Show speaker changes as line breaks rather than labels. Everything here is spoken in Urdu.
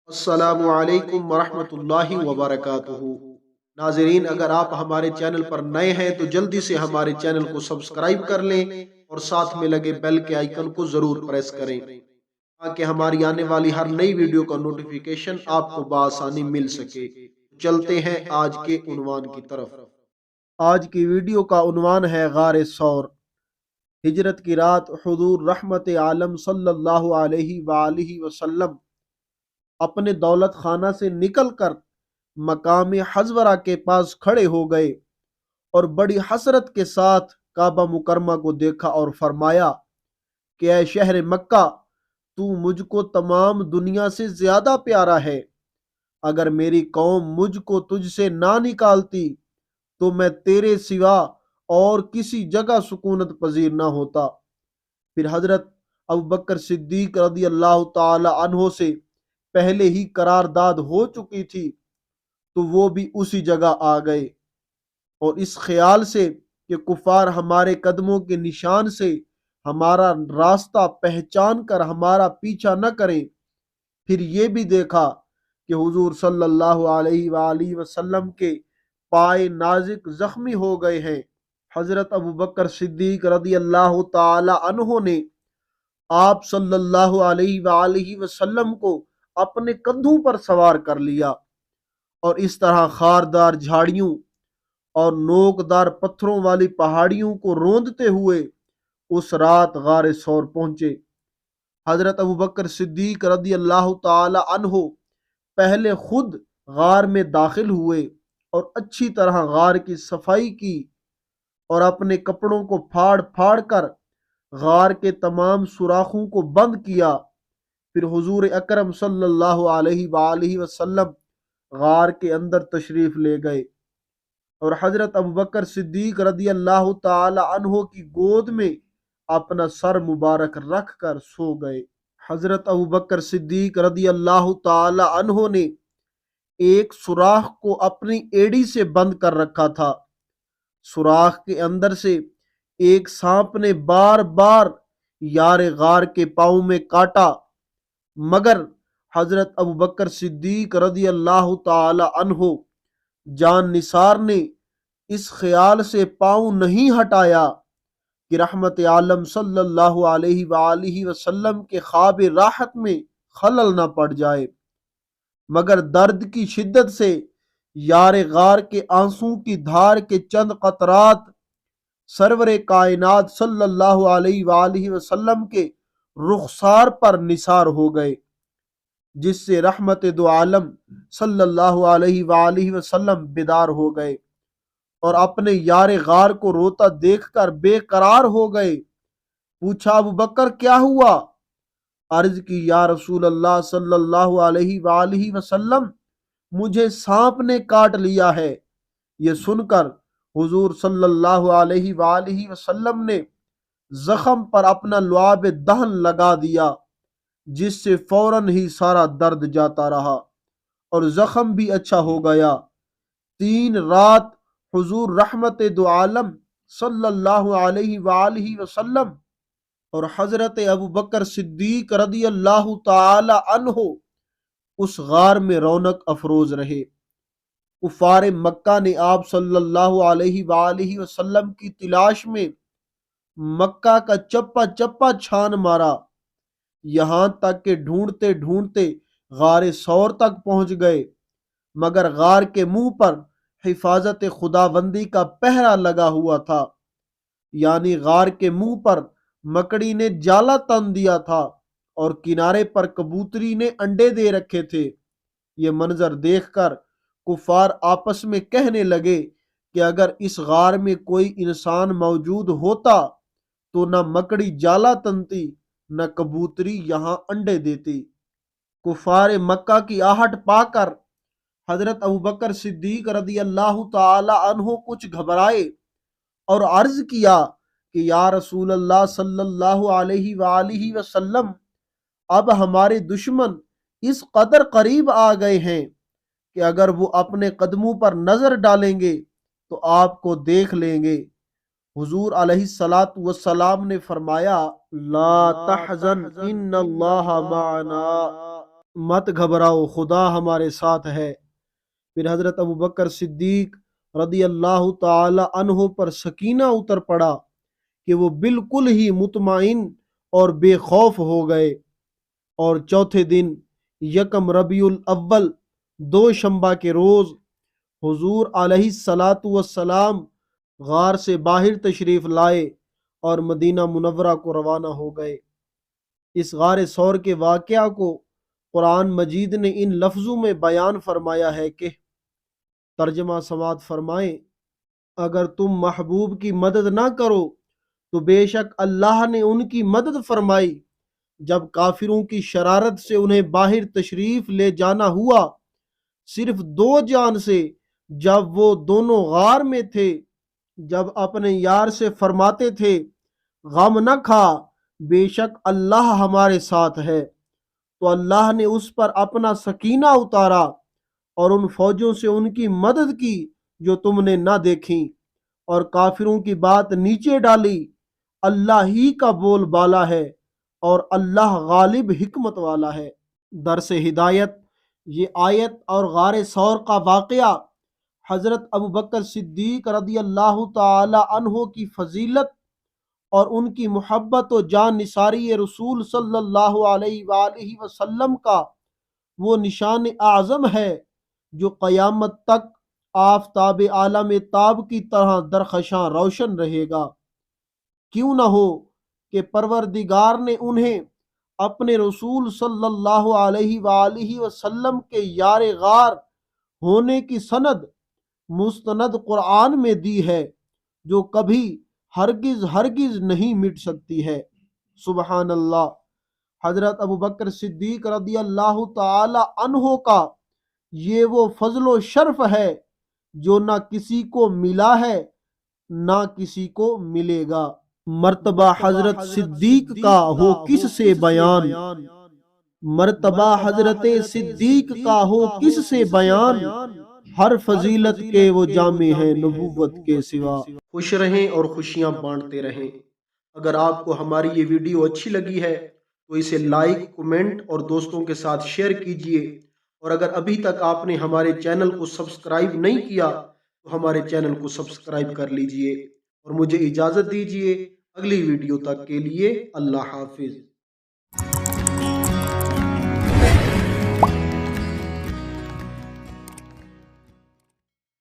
السلام علیکم ورحمۃ اللہ وبرکاتہ۔ ناظرین، اگر آپ ہمارے چینل پر نئے ہیں تو جلدی سے ہمارے چینل کو سبسکرائب کر لیں اور ساتھ میں لگے بیل کے آئیکن کو ضرور پریس کریں تاکہ ہماری آنے والی ہر نئی ویڈیو کا نوٹیفیکیشن آپ کو بآسانی مل سکے۔ چلتے ہیں آج کے عنوان کی طرف۔ آج کی ویڈیو کا عنوان ہے غار ثور۔ ہجرت کی رات حضور رحمت عالم صلی اللہ علیہ وآلہ وسلم اپنے دولت خانہ سے نکل کر مقام حضورہ کے پاس کھڑے ہو گئے اور بڑی حسرت کے ساتھ کعبہ مکرمہ کو دیکھا اور فرمایا کہ اے شہر مکہ، تو مجھ کو تمام دنیا سے زیادہ پیارا ہے۔ اگر میری قوم مجھ کو تجھ سے نہ نکالتی تو میں تیرے سوا اور کسی جگہ سکونت پذیر نہ ہوتا۔ پھر حضرت ابوبکر صدیق رضی اللہ تعالی عنہ سے پہلے ہی قرارداد ہو چکی تھی تو وہ بھی اسی جگہ آ گئے، اور اس خیال سے کہ کفار ہمارے قدموں کے نشان سے ہمارا راستہ پہچان کر ہمارا پیچھا نہ کریں۔ پھر یہ بھی دیکھا کہ حضور صلی اللہ علیہ وآلہ وسلم کے پائے نازک زخمی ہو گئے ہیں۔ حضرت ابوبکر صدیق رضی اللہ تعالی عنہ نے آپ صلی اللہ علیہ وآلہ وسلم کو اپنے کندھوں پر سوار کر لیا اور اس طرح خاردار جھاڑیوں اور نوکدار پتھروں والی پہاڑیوں کو روندتے ہوئے اس رات غار ثور پہنچے۔ حضرت ابوبکر صدیق رضی اللہ تعالی عنہ پہلے خود غار میں داخل ہوئے اور اچھی طرح غار کی صفائی کی اور اپنے کپڑوں کو پھاڑ پھاڑ کر غار کے تمام سوراخوں کو بند کیا۔ پھر حضور اکرم صلی اللہ علیہ وآلہ وسلم غار کے اندر تشریف لے گئے اور حضرت ابوبکر صدیق رضی اللہ تعالی عنہ کی گود میں اپنا سر مبارک رکھ کر سو گئے۔ حضرت ابوبکر صدیق رضی اللہ تعالی عنہ نے ایک سوراخ کو اپنی ایڑی سے بند کر رکھا تھا۔ سوراخ کے اندر سے ایک سانپ نے بار بار یار غار کے پاؤں میں کاٹا، مگر حضرت ابوبکر صدیق رضی اللہ تعالی عنہ جان نثار نے اس خیال سے پاؤں نہیں ہٹایا کہ رحمت عالم صلی اللہ علیہ وآلہ وسلم کے خواب راحت میں خلل نہ پڑ جائے، مگر درد کی شدت سے یار غار کے آنسوں کی دھار کے چند قطرات سرور کائنات صلی اللہ علیہ وآلہ وسلم کے رخسار پر نثار ہو گئے، جس سے رحمت دو عالم صلی اللہ علیہ وآلہ وسلم بیدار ہو گئے اور اپنے یار غار کو روتا دیکھ کر بے قرار ہو گئے۔ پوچھا ابوبکر کیا ہوا؟ عرض کی یا رسول اللہ صلی اللہ علیہ وآلہ وسلم، مجھے سانپ نے کاٹ لیا ہے۔ یہ سن کر حضور صلی اللہ علیہ وآلہ وسلم نے زخم پر اپنا لعاب دہن لگا دیا، جس سے فوراً ہی سارا درد جاتا رہا اور زخم بھی اچھا ہو گیا۔ 3 رات حضور رحمت دو عالم صلی اللہ علیہ وآلہ وسلم اور حضرت ابوبکر صدیق رضی اللہ تعالی عنہ اس غار میں رونق افروز رہے۔ کفار مکہ نے آپ صلی اللہ علیہ وآلہ وسلم کی تلاش میں مکہ کا چپا چپا چھان مارا، یہاں تک کہ ڈھونڈتے ڈھونڈتے غار ثور تک پہنچ گئے، مگر غار کے منہ پر حفاظت خداوندی کا پہرا لگا ہوا تھا، یعنی غار کے منہ پر مکڑی نے جالا تن دیا تھا اور کنارے پر کبوتری نے انڈے دے رکھے تھے۔ یہ منظر دیکھ کر کفار آپس میں کہنے لگے کہ اگر اس غار میں کوئی انسان موجود ہوتا تو نہ مکڑی جالا تنتی نہ کبوتری یہاں انڈے دیتی۔ کفار مکہ کی آہٹ پا کر حضرت ابوبکر صدیق رضی اللہ تعالی عنہ کچھ گھبرائے اور عرض کیا کہ یا رسول اللہ صلی اللہ علیہ وآلہ وسلم، اب ہمارے دشمن اس قدر قریب آ گئے ہیں کہ اگر وہ اپنے قدموں پر نظر ڈالیں گے تو آپ کو دیکھ لیں گے۔ حضور علیہ الصلاۃ والسلام نے فرمایا لا تحزن ان اللہ معنا، مت گھبراؤ، خدا ہمارے ساتھ ہے۔ پھر حضرت ابو بکر صدیق رضی اللہ تعالی عنہ پر سکینہ اتر پڑا کہ وہ بالکل ہی مطمئن اور بے خوف ہو گئے، اور چوتھے دن یکم ربیع الاول دوشنبہ کے روز حضور علیہ الصلاۃ والسلام غار سے باہر تشریف لائے اور مدینہ منورہ کو روانہ ہو گئے۔ اس غار ثور کے واقعہ کو قرآن مجید نے ان لفظوں میں بیان فرمایا ہے کہ ترجمہ سماعت فرمائیں، اگر تم محبوب کی مدد نہ کرو تو بے شک اللہ نے ان کی مدد فرمائی جب کافروں کی شرارت سے انہیں باہر تشریف لے جانا ہوا، صرف 2 جان سے، جب وہ دونوں غار میں تھے، جب اپنے یار سے فرماتے تھے غم نہ کھا، بے شک اللہ ہمارے ساتھ ہے، تو اللہ نے اس پر اپنا سکینہ اتارا اور ان فوجوں سے ان کی مدد کی جو تم نے نہ دیکھیں، اور کافروں کی بات نیچے ڈالی۔ اللہ ہی کا بول بالا ہے اور اللہ غالب حکمت والا ہے۔ درس ہدایت، یہ آیت اور غار ثور کا واقعہ حضرت ابو بکر صدیق رضی اللہ تعالی عنہ کی فضیلت اور ان کی محبت و جان نثاری رسول صلی اللہ علیہ وآلہ وسلم کا وہ نشان اعظم ہے جو قیامت تک آفتاب عالم تاب کی طرح درخشاں روشن رہے گا۔ کیوں نہ ہو کہ پروردگار نے انہیں اپنے رسول صلی اللہ علیہ وآلہ وسلم کے یار غار ہونے کی سند مستند قرآن میں دی ہے جو کبھی ہرگز نہیں مٹ سکتی ہے۔ سبحان اللہ۔ حضرت ابو بکر صدیق رضی اللہ تعالی عنہ کا یہ وہ فضل و شرف ہے جو نہ کسی کو ملا ہے نہ کسی کو ملے گا۔ مرتبہ حضرت صدیق کا ہو کس سے بیان، مرتبہ حضرت صدیق کا ہو کس سے بیان، ہر فضیلت کے وہ جامع ہیں نبوت کے سوا۔ خوش رہیں اور خوشیاں بانٹتے رہیں۔ اگر آپ کو ہماری یہ ویڈیو اچھی لگی ہے تو اسے لائک، کمنٹ اور دوستوں کے ساتھ شیئر کیجئے، اور اگر ابھی تک آپ نے ہمارے چینل کو سبسکرائب نہیں کیا تو ہمارے چینل کو سبسکرائب کر لیجئے، اور مجھے اجازت دیجئے۔ اگلی ویڈیو تک کے لیے اللہ حافظ۔